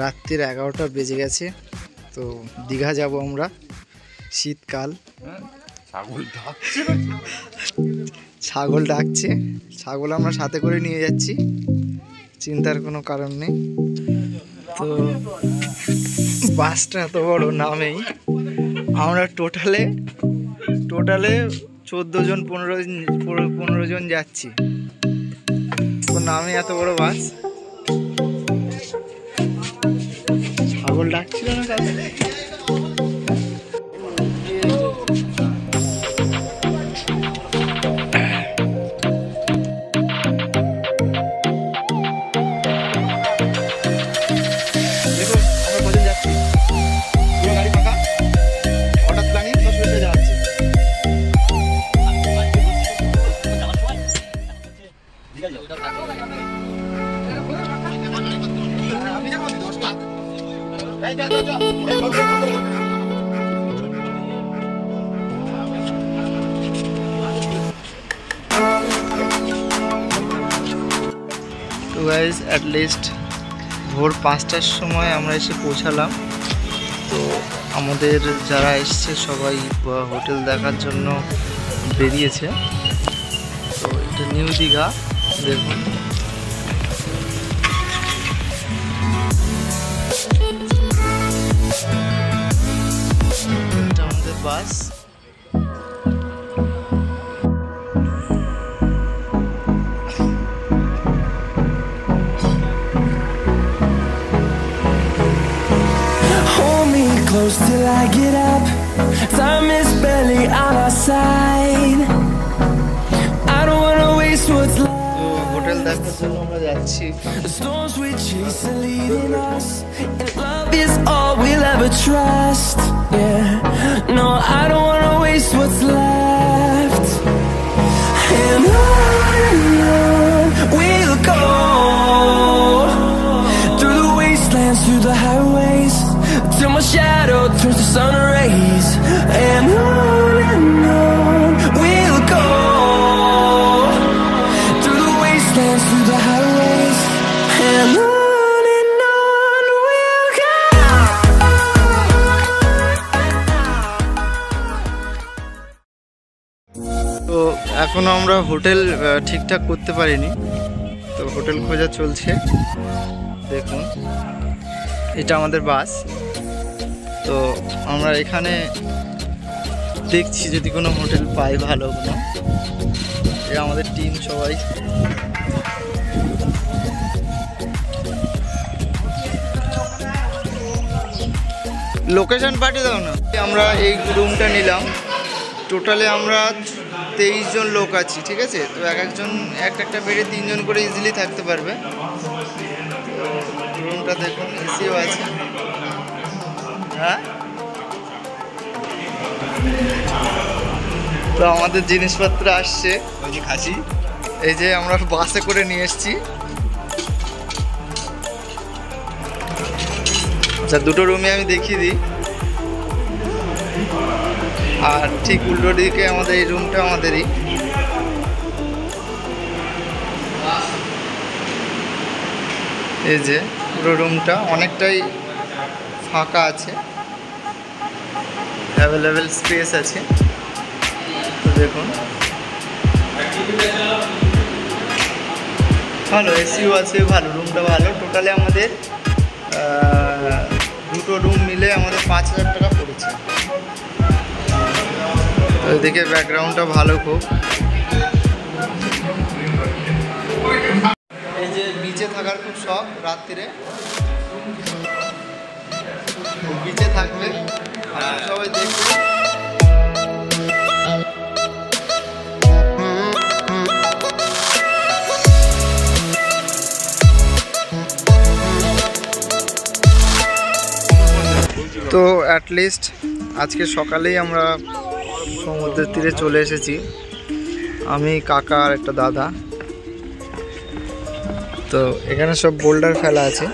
রাত্রির 11টা বেজে গেছে। তো দীঘা যাব আমরা, শীতকাল। ছাগল ডাকছে, ছাগল আমরা সাথে করে নিয়ে যাচ্ছি, চিন্তার কোনো কারণ নেই। তো বাসটা এত বড়, নামেই আমরা টোটালে 14 জন 15 জন যাচ্ছি। তো নামে এত বড় বাস। ছাগল ডাকছিল না কাছে। তো গাইজ অ্যাট লিস্ট ভোর 5টার সময় আমরা এসে পৌঁছালাম। তো আমাদের যারা এসছে সবাই হোটেল দেখার জন্য বেরিয়েছে। তো এটা নিউ দীঘা, দেখুন। এটা আমাদের বাস। Close till I get up, time is barely on our side. I don't wanna waste what's left. তো হোটেল দেখার জন্য আমরা যাচ্ছি। The storms we chase are leading us, and love is all we'll ever trust. Yeah, no, I don't wanna waste what's left. And on we'll go, through the wastelands, through the highways, till my shadow turns to sun rays. And on we'll go, through the wastelands, through the highways. And on we'll go. তো এখনো আমরা hotel ঠিকঠাক করতে পারিনি, তো hotel খোঁজা চলছে। দেখুন এটা আমাদের বাস। তো আমরা এখানে দেখছি যদি কোনো হোটেল পাই ভালো কোনো। এটা আমাদের টিম সবাই। লোকেশন পাঠিয়ে দাও না। আমরা এই রুমটা নিলাম, টোটালে আমরা 23 জন লোক আছি, ঠিক আছে। তো একজন একটা বেডে 3 জন করে ইজিলি থাকতে পারবে। তো রুমটা দেখুন, এসিও আছে। হ্যাঁ, তো আমাদের জিনিসপত্র আসছে। খাসি এই যে আমরা বাসে করে নিয়ে এসেছি। আচ্ছা, দুটো রুমে আমি দেখিয়ে দিই। আর ঠিক উল্টো দিকে আমাদের এই রুমটা আমাদেরই। এই যে পুরো রুমটা অনেকটাই ফাঁকা আছে, অ্যাভেলেবেল স্পেস আছে। তো দেখুন ভালো, এসিও আছে, ভালো, রুমটা ভালো। টোটালে আমাদের দুটো রুম মিলে আমাদের 5000 টাকা পড়েছে। তো এদিকে ব্যাকগ্রাউন্ডটা ভালো খুব। এই যে বিচে থাকার খুব শখ, রাত্রিরে বিচে থাকবে, সবাই দেখবে। তো অ্যাটলিস্ট আজকে সকালেই আমরা সমুদ্রের তীরে চলে এসেছি, আমি, কাকা আর একটা দাদা। তো এখানে সব বোল্ডার ফেলা আছে,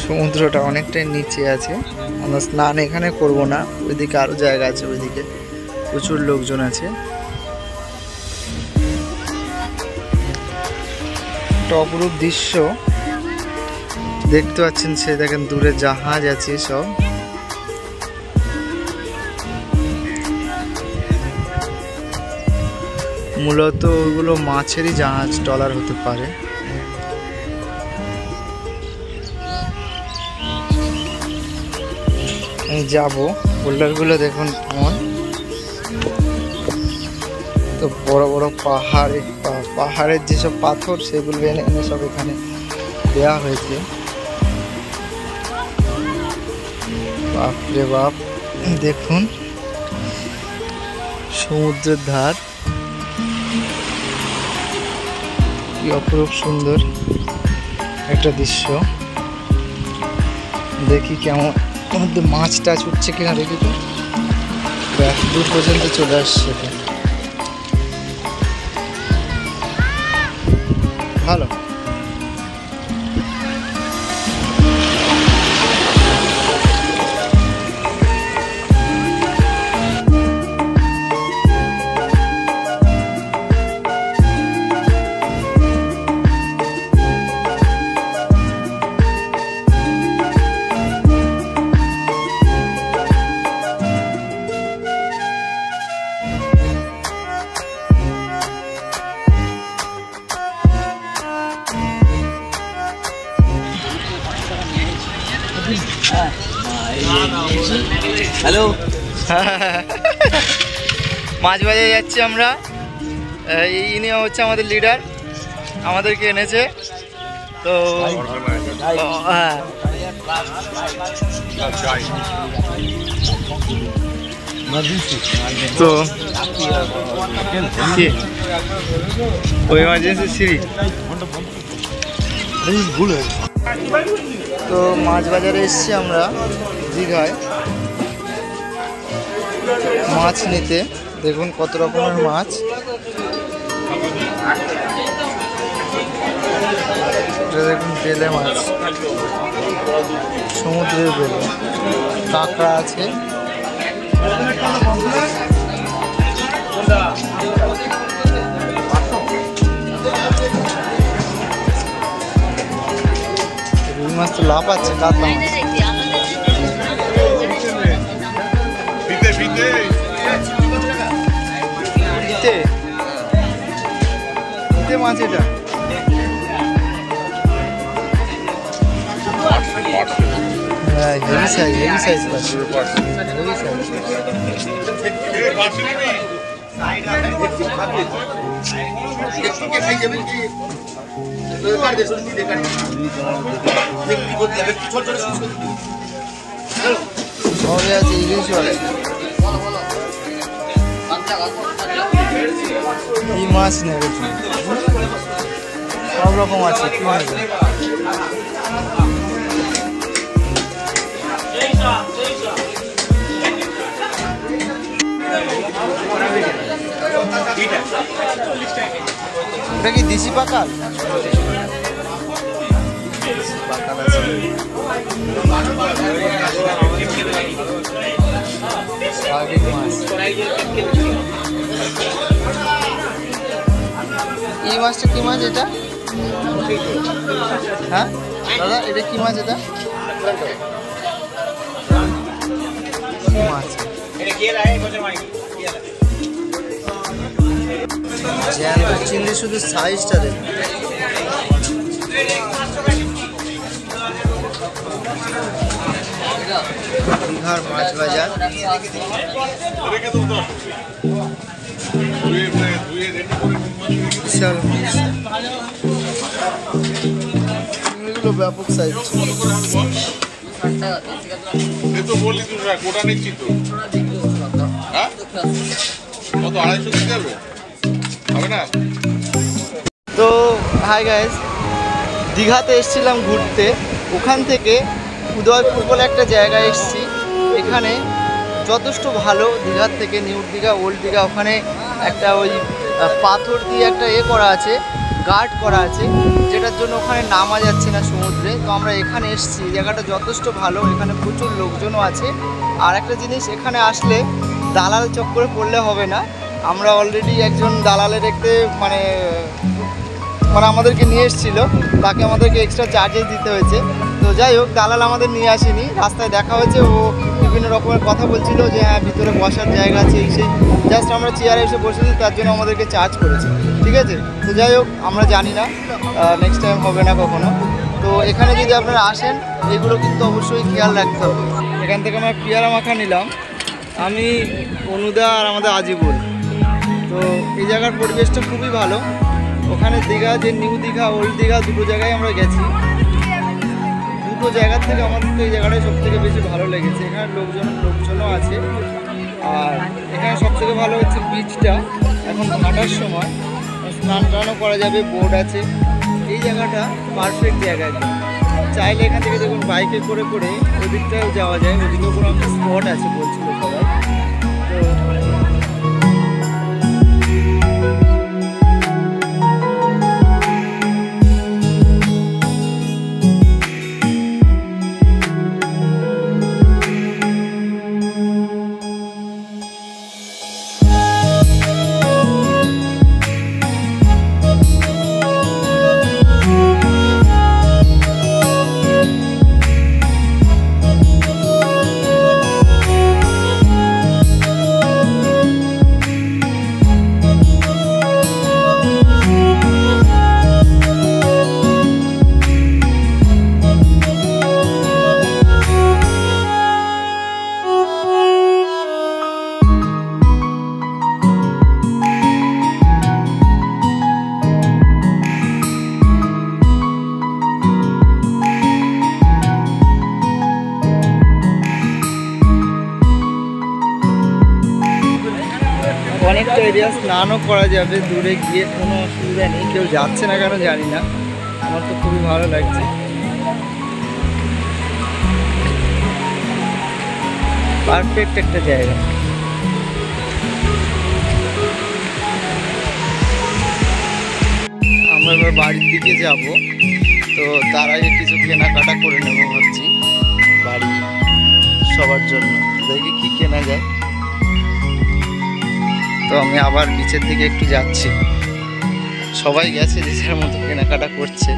সমুদ্রটা অনেকটাই নিচে আছে। আমরা স্নান এখানে করব না, ওইদিকে আরও জায়গা আছে, ওইদিকে প্রচুর লোকজন আছে। একটা অপরূপ দৃশ্য, দেখতে পাচ্ছেন সে দেখেন দূরে জাহাজ আছে সব। মূলত ওগুলো মাছেরই জাহাজ, ট্রলার হতে পারে। আমি যাবো, বোল্ডারগুলো দেখুন কেমন। তো বড় বড় পাহাড়ের যেসব পাথর সেগুলো এনে এনে সব এখানে দেওয়া হয়েছে। বাপরে বাপ, দেখুন সমুদ্রের ধার, কি অপরূপ সুন্দর একটা দৃশ্য। দেখি কেমন মধ্যে মাছ টাছ উঠছে কিনা, দেখি তো দূর পর্যন্ত চলে আসছে। ভালো। হ্যালো, মাছ বাজারে যাচ্ছি আমরা। ইনি হচ্ছে আমাদের লিডার, আমাদেরকে এনেছে। তো হ্যাঁ, তো ওই এমার্জেন্সি সিঁড়ি। তো মাছ বাজারে এসেছি আমরা দীঘায় মাছ নিতে। দেখুন কত রকমের মাছ। দেখুন বেলে মাছ, সমুদ্রের বেলে, কাঁকড়া আছে। রুই মাছ তো লাভ আছে, কাতলা মাছ। মাছ এটা হ্যাঁ, হেভি সাইজ, হেভি সাইজ মাছ, হেভি সাইজ। সবই আছে, ইলিশও আছে। কি মাছ নেবে, সব রকম আছে। কি নেবে? এটা কি দেশি পাকাল? পাকাল আছে। এই মাছটা কি মাছ এটা? হ্যাঁ দাদা, এটা কি মাছ? এটা মাছ জ্যান্ত চিংড়ি, শুধু সাইজটা দেখুন। দীঘার মাছ বাজার। বিশাল মাছ, চিংড়িগুলো ব্যাপক সাইজ। তো হাই গাইস, দীঘাতে এসেছিলাম ঘুরতে। ওখান থেকে উদয়পুর বলে একটা জায়গায় এসেছি। এখানে যথেষ্ট ভালো, দীঘার থেকে নিউ দীঘা, ওল্ড দীঘা। ওখানে একটা ওই পাথর দিয়ে একটা করা আছে, গার্ড করা আছে, যেটার জন্য ওখানে নামা যাচ্ছে না সমুদ্রে। তো আমরা এখানে এসেছি, জায়গাটা যথেষ্ট ভালো। এখানে প্রচুর লোকজনও আছে। আর একটা জিনিস, এখানে আসলে দালাল চক্করে পড়লে হবে না। আমরা অলরেডি একজন দালালে দেখতে মানে আমাদেরকে নিয়ে এসেছিলো, তাকে আমাদেরকে এক্সট্রা চার্জেস দিতে হয়েছে। তো যাই হোক, দালাল আমাদের নিয়ে আসেনি, রাস্তায় দেখা হয়েছে, ও বিভিন্ন রকমের কথা বলছিল যে হ্যাঁ ভিতরে বসার জায়গা আছে এই সেই, জাস্ট আমরা চেয়ারে এসে বসেছি, তার জন্য আমাদেরকে চার্জ করেছে, ঠিক আছে। তো যাই হোক, আমরা জানি না, নেক্সট টাইম হবে না কখনো। তো এখানে যদি আপনারা আসেন, এগুলো কিন্তু অবশ্যই খেয়াল রাখতে হবে। এখান থেকে আমরা পেয়ারা মাখা নিলাম, আমি, অনুদা আর আমাদের আজিবুল। তো এই জায়গার পরিবেশটা খুবই ভালো। ওখানে দীঘা, যে নিউ দীঘা, ওল্ড দীঘা, দুটো জায়গায় আমরা গেছি। দুটো জায়গার থেকে আমাদের তো এই জায়গাটাই সবথেকে বেশি ভালো লেগেছে। এখানে লোকজনও আছে, আর এখানে সবথেকে ভালো হচ্ছে বিচটা। এখন হাঁটার সময় স্নান টানও করা যাবে, বোর্ড আছে। এই জায়গাটা পারফেক্ট জায়গা একদম। চাইলে এখান থেকে দেখুন বাইকে করে করে ওদিকটাও যাওয়া যায়, ওদিকেও কোনো একটা স্পট আছে বলছিল সবাই। তো অনেকটা এরিয়া স্নানও করা যাবে দূরে গিয়ে, কোনো অসুবিধা নেই। কেউ যাচ্ছে না কেন জানি না, আমার তো খুবই ভালো লাগছে। পারফেক্ট একটা জায়গা। আমরা এবার বাড়ির দিকে যাব, তো তার আগে কিছু কেনাকাটা করে নেবো ভাবছি বাড়ি সবার জন্য। দেখি কি কেনা যায়। তো আমি আবার বিচের দিকে একটু যাচ্ছি, সবাই গেছে যে যার মতো কেনাকাটা করছে।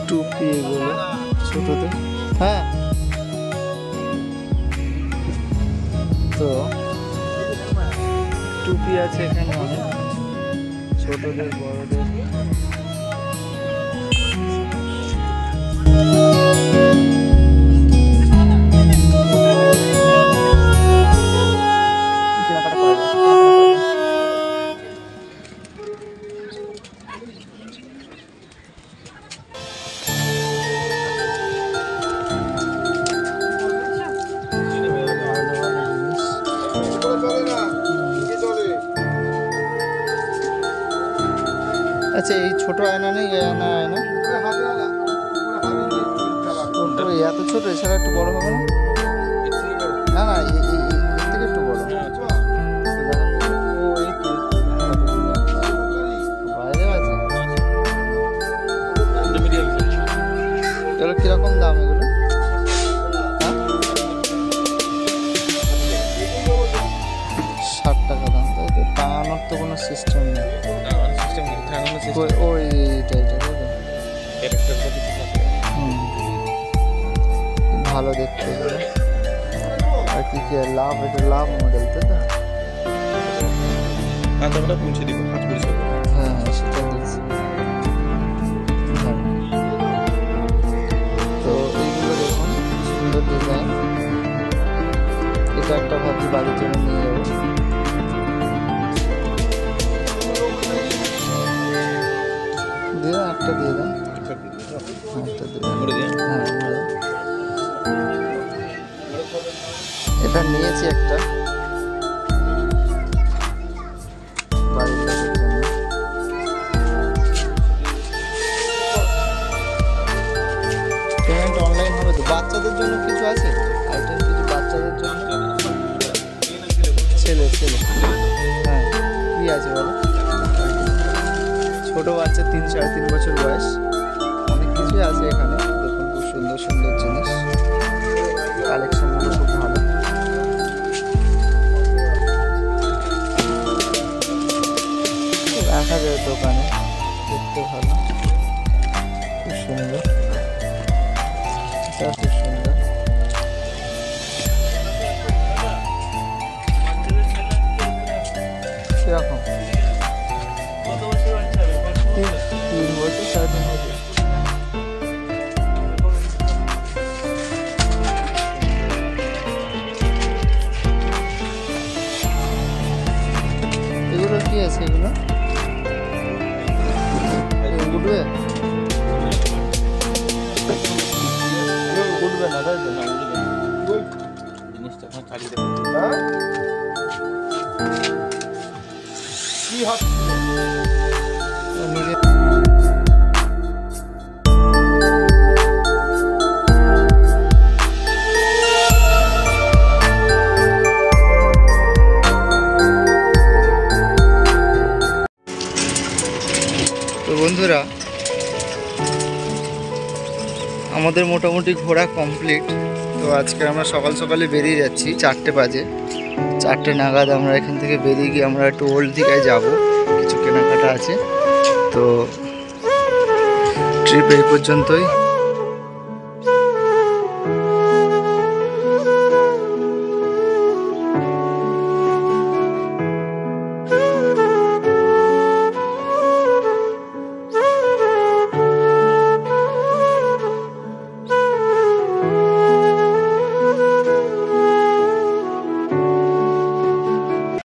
টুপি এগুলো ছোটদের, হ্যাঁ। তো টুপি আছে এখানে অনেক, ছোটদের বড়দের। আচ্ছা, এই ছোট আয়না নেই? আয়না এত ছোট, এছাড়া একটু বড় হবে না? না না, এর থেকে একটু বড়। বাইরে আছে এগুলো, কিরকম দাম এগুলো? 60 টাকা দাম, তাই তো? টাঙানোর তো কোনো সিস্টেম নেই। ওই ভালো দেখতে, আর কি কি লাভ, এটা লাভ মডেল, তাই তো? হ্যাঁ হ্যাঁ, সেটা দেখছি। তো এইগুলো দেখুন, সুন্দর ডিজাইন। এটা একটা ভাবছি বাড়ির জন্য নিয়ে যাবো। দিয়ে একটা দিয়ে দেন, একটা দিয়ে দেন। হ্যাঁ, এটা নিয়েছি একটা বাড়ির লোকের জন্য। পেমেন্ট অনলাইন হবে তো? বাচ্চাদের জন্য কিছু আছে? ছোট বাচ্চা 3-3.5 বছর বয়স, অনেক কিছুই আছে এখানে। দেখুন খুব সুন্দর সুন্দর জিনিস, কালেকশনগুলো খুব ভালো। রাখা যায় দোকানে, দেখতে ভালো, খুব সুন্দর, এটা খুব সুন্দর। কিরকম? 3 বছর 3.5 বছর। এগুলো কি আছে? এগুলো উঠবে? উঠবে না, তাই তো? জিনিসটা চালিয়ে নিজে তো বন্ধুরা, আমাদের মোটামুটি ঘোরা কমপ্লিট। তো আজকে আমরা সকাল সকালে বেরিয়ে যাচ্ছি, 4টে বাজে। 4টে নাগাদ আমরা এখান থেকে বেরিয়ে গিয়ে আমরা একটু ওল্ড দীঘায় যাব, কিছু কেনাকাটা আছে। তো ট্রিপ এই পর্যন্তই।